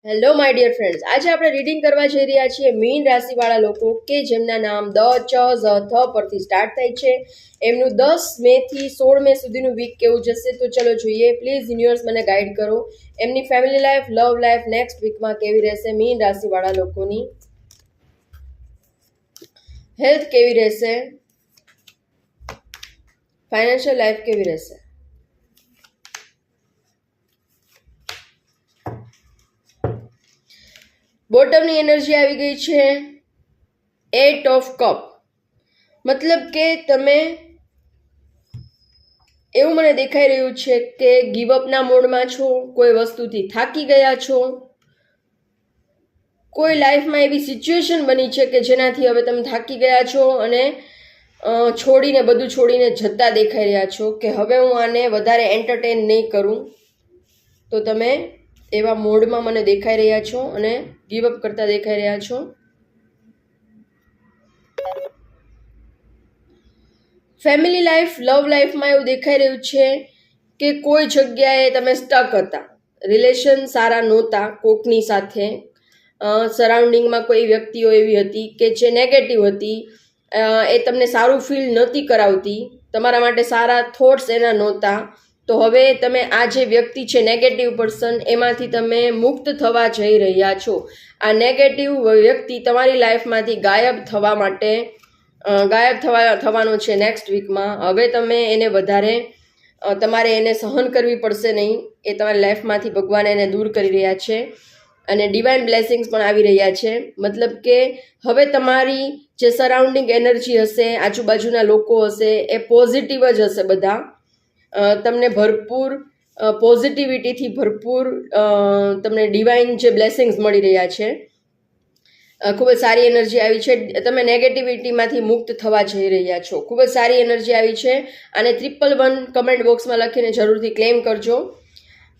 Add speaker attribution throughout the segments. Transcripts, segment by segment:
Speaker 1: Hello my dear friends, આજે આપણે reading કરવા જઈ રહ્યા છીએ મીન રાશિવાળા લોકો કે જેમના નામ દ, ચ, ઝ, થ પરથી સ્ટાર્ટ થાય છે. એમનું 10 મે થી 16 મે સુધીનું વીક કેવું જશે તો ચલો જોઈએ. પ્લીઝ યુનિવર્સ મને ગાઈડ કરો. એમની family life, love life next વીકમાં કેવી રહેશે, મીન રાશિવાળા લોકોની હેલ્થ કેવી રહેશે, ફાઇનાન્શિયલ લાઈફ કેવી રહેશે. બોટમની એનર્જી આવી ગઈ છે 8 ઓફ કપ. મતલબ કે તમે એવું મને દેખાઈ રહ્યું છે કે ગીવઅપના મોડમાં છો, કોઈ વસ્તુથી થાકી ગયા છો, કોઈ લાઈફમાં એવી સિચ્યુએશન બની છે કે જેનાથી હવે તમે થાકી ગયા છો અને બધું છોડીને જતા દેખાઈ રહ્યા છો કે હવે હું આને વધારે એન્ટરટેન નહીં કરું. તો તમે એવા મોડમાં મને દેખાઈ રહ્યા છો અને ગીવઅપ કરતા દેખાઈ રહ્યા છો. ફેમિલી લાઈફ, લવ લાઈફમાં એવું દેખાઈ રહ્યું છે કે કોઈ જગ્યાએ તમે સ્ટક હતા, રિલેશન સારા નહોતા કોકની સાથે, સરાઉન્ડિંગમાં કોઈ વ્યક્તિઓ એવી હતી કે જે નેગેટિવ હતી, એ તમને સારું ફીલ નહોતી કરાવતી, તમારા માટે સારા થોટ્સ એના નહોતા. તો હવે તમે આ જે વ્યક્તિ છે નેગેટિવ પર્સન, એમાંથી તમે મુક્ત થવા જઈ રહ્યા છો. આ નેગેટિવ વ્યક્તિ તમારી લાઈફમાંથી ગાયબ થવાનો છે નેક્સ્ટ વીકમાં. હવે તમે એને વધારે તમારે એને સહન કરવી પડશે નહીં. એ તમારી લાઈફમાંથી ભગવાન એને દૂર કરી રહ્યા છે અને ડિવાઇન બ્લેસિંગ્સ પણ આવી રહ્યા છે. મતલબ કે હવે તમારી જે સરાઉન્ડિંગ એનર્જી હશે, આજુબાજુના લોકો હશે, એ પોઝિટિવ જ હશે. બધા તમને ભરપૂર પોઝિટિવિટીથી ભરપૂર તમને ડિવાઇન જે બ્લેસિંગ્સ મળી રહ્યા છે. ખૂબ જ સારી એનર્જી આવી છે. તમે નેગેટિવિટીમાંથી મુક્ત થવા જઈ રહ્યા છો. ખૂબ જ સારી એનર્જી આવી છે. અને 111 કમેન્ટ બોક્સમાં લખીને જરૂરથી ક્લેમ કરજો.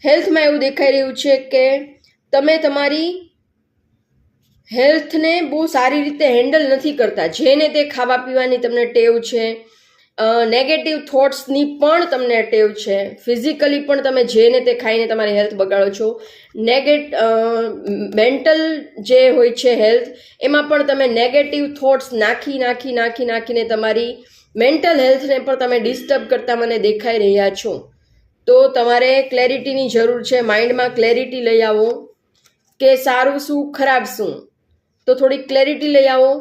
Speaker 1: હેલ્થમાં એવું દેખાઈ રહ્યું છે કે તમે તમારી હેલ્થને બહુ સારી રીતે હેન્ડલ નથી કરતા. જેને તે ખાવા પીવાની તમને ટેવ છે, નેગેટિવ થોટ્સની પણ તમને ટેવ છે, ફિઝિકલી પણ તમે જેને તે ખાઈને તમારી હેલ્થ બગાડો છો. મેન્ટલ જે હોય છે હેલ્થ, એમાં પણ તમે નેગેટિવ થોટ્સ નાખીને તમારી મેન્ટલ હેલ્થને પણ તમે ડિસ્ટર્બ કરતા મને દેખાઈ રહ્યા છો. તો તમારે ક્લેરિટીની જરૂર છે. માઇન્ડમાં ક્લેરિટી લઈ આવો કે સારું શું, ખરાબ શું. તો થોડી ક્લેરિટી લઈ આવો.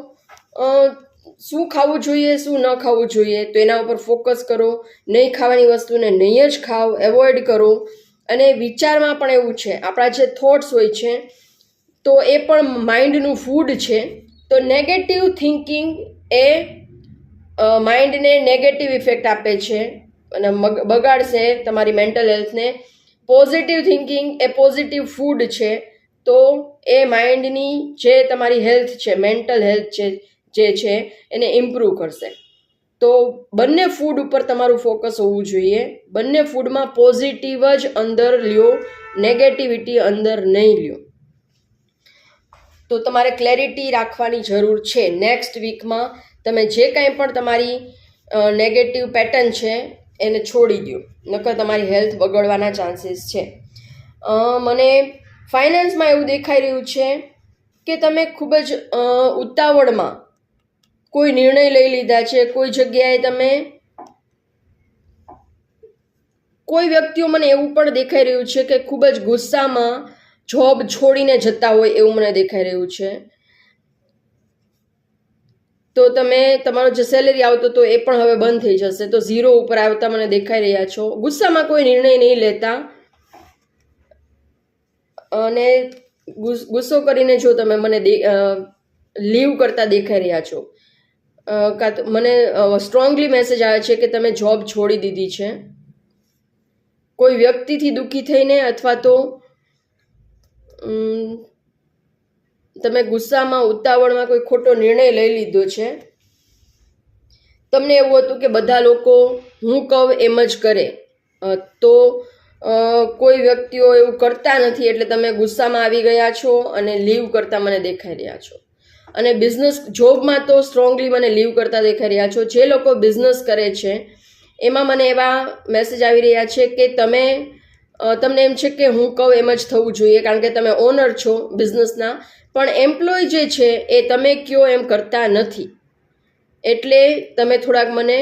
Speaker 1: શું ખાવું જોઈએ, શું ન ખાવું જોઈએ, તો એના ઉપર ફોકસ કરો. નહીં ખાવાની વસ્તુને નહીં જ ખાઓ, એવોઇડ કરો. અને વિચારમાં પણ એવું છે, આપણા જે થોટ્સ હોય છે તો એ પણ માઇન્ડનું ફૂડ છે. તો નેગેટિવ થિંકિંગ એ માઇન્ડને નેગેટિવ ઇફેક્ટ આપે છે અને બગાડશે તમારી મેન્ટલ હેલ્થને. પોઝિટિવ થિંકિંગ એ પોઝિટિવ ફૂડ છે. તો એ માઇન્ડની જે તમારી હેલ્થ છે, મેન્ટલ હેલ્થ જે છે એને ઇમ્પ્રૂવ કરશે. તો બંને ફૂડ ઉપર તમારું ફોકસ હોવું જોઈએ. બંને ફૂડમાં પોઝિટિવ જ અંદર લ્યો, નેગેટિવિટી અંદર નહીં લ્યો. તો તમારે ક્લેરિટી રાખવાની જરૂર છે. નેક્સ્ટ વીકમાં તમે જે કાંઈ પણ તમારી નેગેટિવ પેટર્ન છે એને છોડી દો, નકર તમારી હેલ્થ બગડવાના ચાન્સીસ છે. મને ફાઇનાન્સમાં એવું દેખાઈ રહ્યું છે કે તમે ખૂબ જ ઉતાવળમાં કોઈ નિર્ણય લઈ લીધા છે. કોઈ જગ્યાએ તમે કોઈ વ્યક્તિઓ, મને એવું પણ દેખાઈ રહ્યું છે કે ખૂબ જ ગુસ્સામાં જોબ છોડીને જતા હોય એવું મને દેખાઈ રહ્યું છે. તો તમે તમારો જે સેલેરી આવતો તો એ પણ હવે બંધ થઈ જશે. તો 0 ઉપર આવતા મને દેખાઈ રહ્યા છો. ગુસ્સામાં કોઈ નિર્ણય નહીં લેતા અને ગુસ્સો કરીને જો તમે મને લીવ કરતા દેખાઈ રહ્યા છો. મને સ્ટ્રોંગલી મેસેજ આવે છે કે તમે જોબ છોડી દીધી છે. કોઈ વ્યક્તિથી દુઃખી થઈને અથવા તો તમે ગુસ્સામાં, ઉતાવળમાં કોઈ ખોટો નિર્ણય લઈ લીધો છે. તમને એવું હતું કે બધા લોકો હું કહું એમ જ કરે, તો કોઈ વ્યક્તિઓ એવું કરતા નથી એટલે તમે ગુસ્સામાં આવી ગયા છો અને લીવ કરતા મને દેખાઈ રહ્યા છો. અને બિઝનેસ, જોબમાં તો સ્ટ્રોંગલી મને લીવ કરતા દેખાઈ રહ્યા છો. જે લોકો બિઝનેસ કરે છે એમાં મને એવા મેસેજ આવી રહ્યા છે કે તમે તમને એમ છે કે હું કહું એમ જ થવું જોઈએ કારણ કે તમે ઓનર છો બિઝનેસના, પણ એમ્પ્લોય જે છે એ તમે કયો એમ કરતા નથી, એટલે તમે થોડાક મને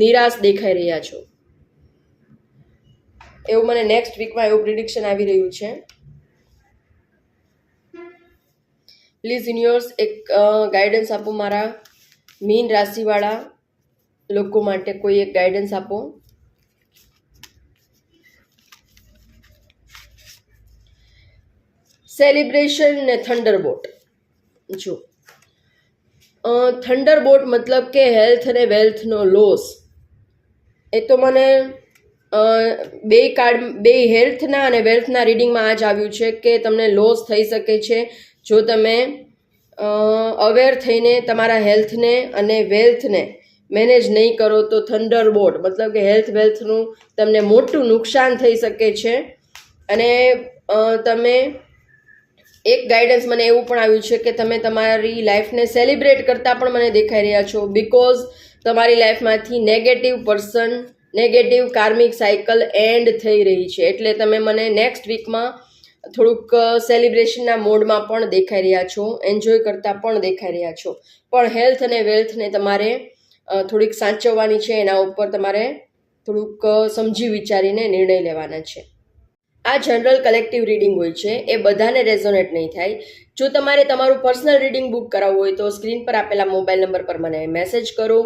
Speaker 1: નિરાશ દેખાઈ રહ્યા છો. એવું મને નેક્સ્ટ વીકમાં એવું પ્રિડિક્શન આવી રહ્યું છે. પ્લીઝ યુનિવર્સ એક ગાઈડન્સ આપો મારા મીન રાશિવાળા લોકો માટે, કોઈ એક ગાઈડન્સ આપો. સેલિબ્રેશન ને થંડરબોલ્ટ. જો થંડરબોલ્ટ મતલબ કે હેલ્થ અને વેલ્થનો લોસ, એ તો મને બે હેલ્થના અને વેલ્થના રીડિંગમાં આ જ આવ્યું છે કે તમને લોસ થઈ શકે છે જો તમે અવેર થઈને તમારા હેલ્થને અને વેલ્થને મેનેજ નહીં કરો તો. થંડરબોલ્ટ મતલબ કે હેલ્થ વેલ્થનું તમને મોટું નુકસાન થઈ શકે છે. અને તમે એક ગાઈડન્સ મને એવું પણ આવ્યું છે કે તમે તમારી લાઈફને સેલિબ્રેટ કરતા પણ મને દેખાઈ રહ્યા છો, બિકોઝ તમારી લાઈફમાંથી negative person, negative karmic cycle end થઈ રહી છે. એટલે તમે મને નેક્સ્ટ વીકમાં થોડુંક સેલિબ્રેશનના મોડમાં પણ દેખાઈ રહ્યા છો, એન્જોય કરતા પણ દેખાઈ રહ્યા છો. પણ હેલ્થ અને વેલ્થને તમારે થોડીક સાચવવાની છે, એના ઉપર તમારે થોડુંક સમજી વિચારીને નિર્ણય લેવાના છે. આ જનરલ કલેક્ટિવ રીડિંગ હોય છે, એ બધાને રેઝોનેટ નહીં થાય. જો તમારે તમારું પર્સનલ રીડિંગ બુક કરાવવું હોય તો સ્ક્રીન પર આપેલા મોબાઈલ નંબર પર મને મેસેજ કરો,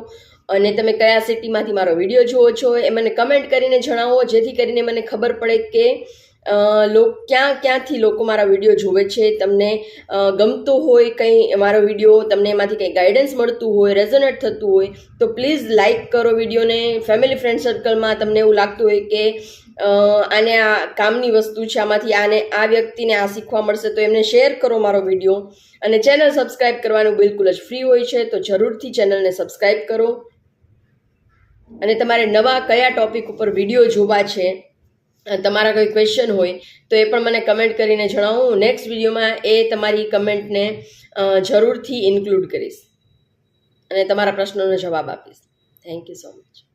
Speaker 1: અને તમે કયા સિટીમાંથી મારો વિડીયો જુઓ છો એ મને કમેન્ટ કરીને જણાવો, જેથી કરીને મને ખબર પડે કે ક્યાંથી લોકો મારા વિડીયો જોવે છે. તમને ગમતો હોય કંઈ મારો વિડીયો, તમને એમાંથી કંઈ ગાઈડન્સ મળતું હોય, રેઝોનેટ થતું હોય તો પ્લીઝ લાઇક કરો વિડીયોને. ફેમિલી ફ્રેન્ડ સર્કલમાં તમને એવું લાગતું હોય કે આને આ કામની વસ્તુ છે, આમાંથી આ વ્યક્તિને આ શીખવા મળશે તો એમને શેર કરો મારો વિડીયો. અને ચેનલ સબસ્ક્રાઈબ કરવાનું બિલકુલ જ ફ્રી હોય છે, તો જરૂરથી ચેનલને સબસ્ક્રાઈબ કરો. અને તમારે નવા કયા ટોપિક ઉપર વિડીયો જોવા છે, તમારા કોઈ ક્વેશ્ચન હોય તો એ પણ મને કમેન્ટ કરીને જણાવો. હું નેક્સ્ટ વિડીયોમાં એ તમારી કમેન્ટને જરૂરથી ઇન્ક્લુડ કરીશ અને તમારા પ્રશ્નોનો જવાબ આપીશ. Thank you so much.